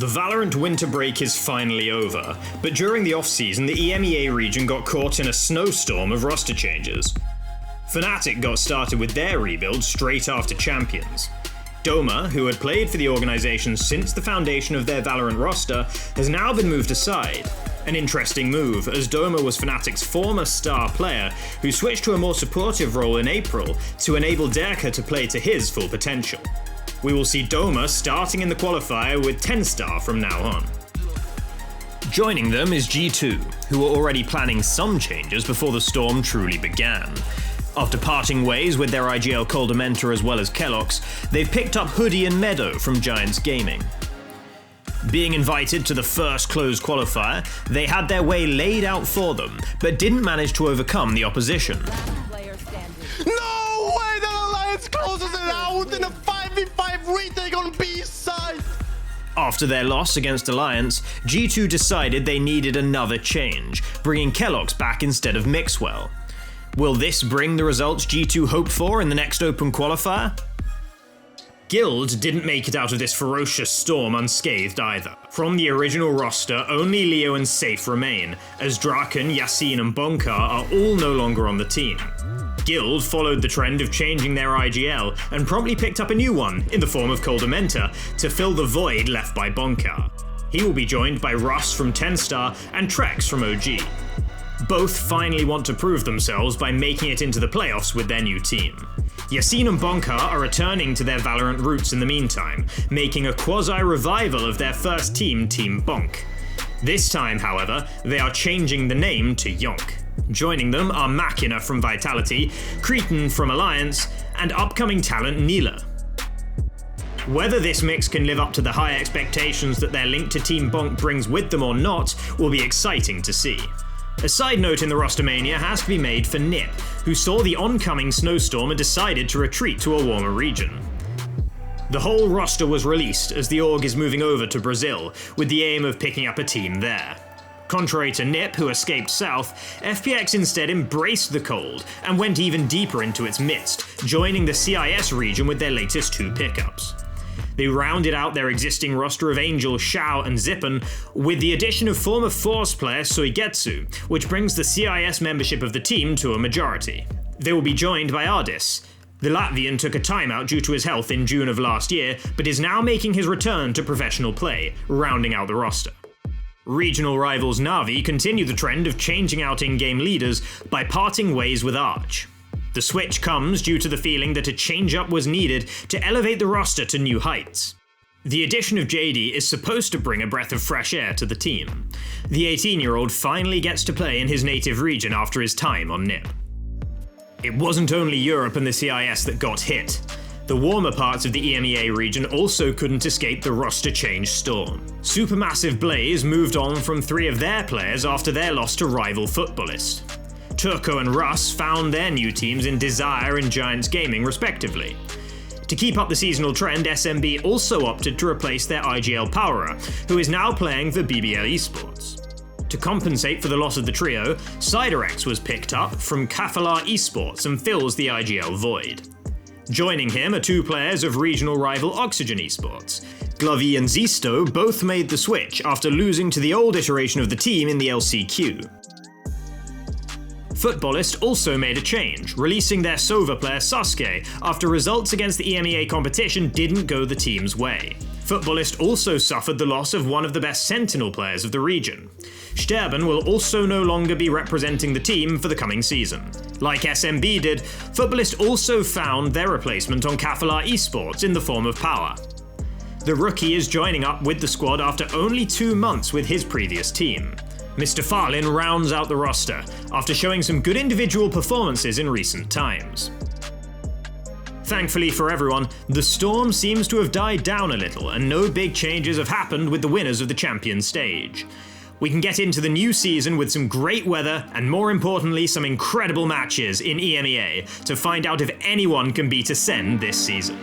The Valorant winter break is finally over, but during the off-season the EMEA region got caught in a snowstorm of roster changes. Fnatic got started with their rebuild straight after Champions. Doma, who had played for the organisation since the foundation of their Valorant roster, has now been moved aside. An interesting move, as Doma was Fnatic's former star player, who switched to a more supportive role in April to enable Derka to play to his full potential. We will see Doma starting in the qualifier with 10-star from now on. Joining them is G2, who were already planning some changes before the storm truly began. After parting ways with their IGL Colder Mentor as well as Kellogg's, they've picked up Hoodie and Meadow from Giants Gaming. Being invited to the first closed qualifier, they had their way laid out for them, but didn't manage to overcome the opposition. No way that Alliance closes it out in a 5v5 retake on B side! After their loss against Alliance, G2 decided they needed another change, bringing Kellogg's back instead of Mixwell. Will this bring the results G2 hoped for in the next open qualifier? Guild didn't make it out of this ferocious storm unscathed either. From the original roster, only Leo and Safe remain, as Draken, Yasin and Bonkar are all no longer on the team. Guild followed the trend of changing their IGL and promptly picked up a new one in the form of Colder Mentor to fill the void left by Bonkar. He will be joined by Russ from 10-star and Trex from OG. Both finally want to prove themselves by making it into the playoffs with their new team. Yasin and Bonkar are returning to their Valorant roots in the meantime, making a quasi-revival of their first team, Team Bonk. This time, however, they are changing the name to Yonk. Joining them are Machina from Vitality, Cretan from Alliance, and upcoming talent Neela. Whether this mix can live up to the high expectations that their link to Team Bonk brings with them or not will be exciting to see. A side note in the roster mania has to be made for Nip, who saw the oncoming snowstorm and decided to retreat to a warmer region. The whole roster was released as the org is moving over to Brazil, with the aim of picking up a team there. Contrary to Nip, who escaped south, FPX instead embraced the cold and went even deeper into its midst, joining the CIS region with their latest 2 pickups. They rounded out their existing roster of Angel, Shao and Zippen with the addition of former Force player Soigetsu, which brings the CIS membership of the team to a majority. They will be joined by Ardis. The Latvian took a timeout due to his health in June of last year, but is now making his return to professional play, rounding out the roster. Regional rivals Na'Vi continue the trend of changing out in-game leaders by parting ways with Arch. The switch comes due to the feeling that a change-up was needed to elevate the roster to new heights. The addition of JD is supposed to bring a breath of fresh air to the team. The 18-year-old finally gets to play in his native region after his time on NIP. It wasn't only Europe and the CIS that got hit. The warmer parts of the EMEA region also couldn't escape the roster change storm. Supermassive Blaze moved on from 3 of their players after their loss to rival Footballist. Turco and Russ found their new teams in Desire and Giants Gaming respectively. To keep up the seasonal trend, SMB also opted to replace their IGL powerer, who is now playing for BBL Esports. To compensate for the loss of the trio, Cyderex was picked up from Kafalar Esports and fills the IGL void. Joining him are 2 players of regional rival Oxygen Esports. Glovey and Zisto both made the switch after losing to the old iteration of the team in the LCQ. Footballist also made a change, releasing their Sova player Sasuke after results against the EMEA competition didn't go the team's way. Footballist also suffered the loss of one of the best Sentinel players of the region. Sterben will also no longer be representing the team for the coming season. Like SMB did, Footballist also found their replacement on Kafalar Esports in the form of Power. The rookie is joining up with the squad after only 2 months with his previous team. Mr. Farlin rounds out the roster after showing some good individual performances in recent times. Thankfully for everyone, the storm seems to have died down a little and no big changes have happened with the winners of the Champions stage. We can get into the new season with some great weather and more importantly some incredible matches in EMEA to find out if anyone can beat Ascend this season.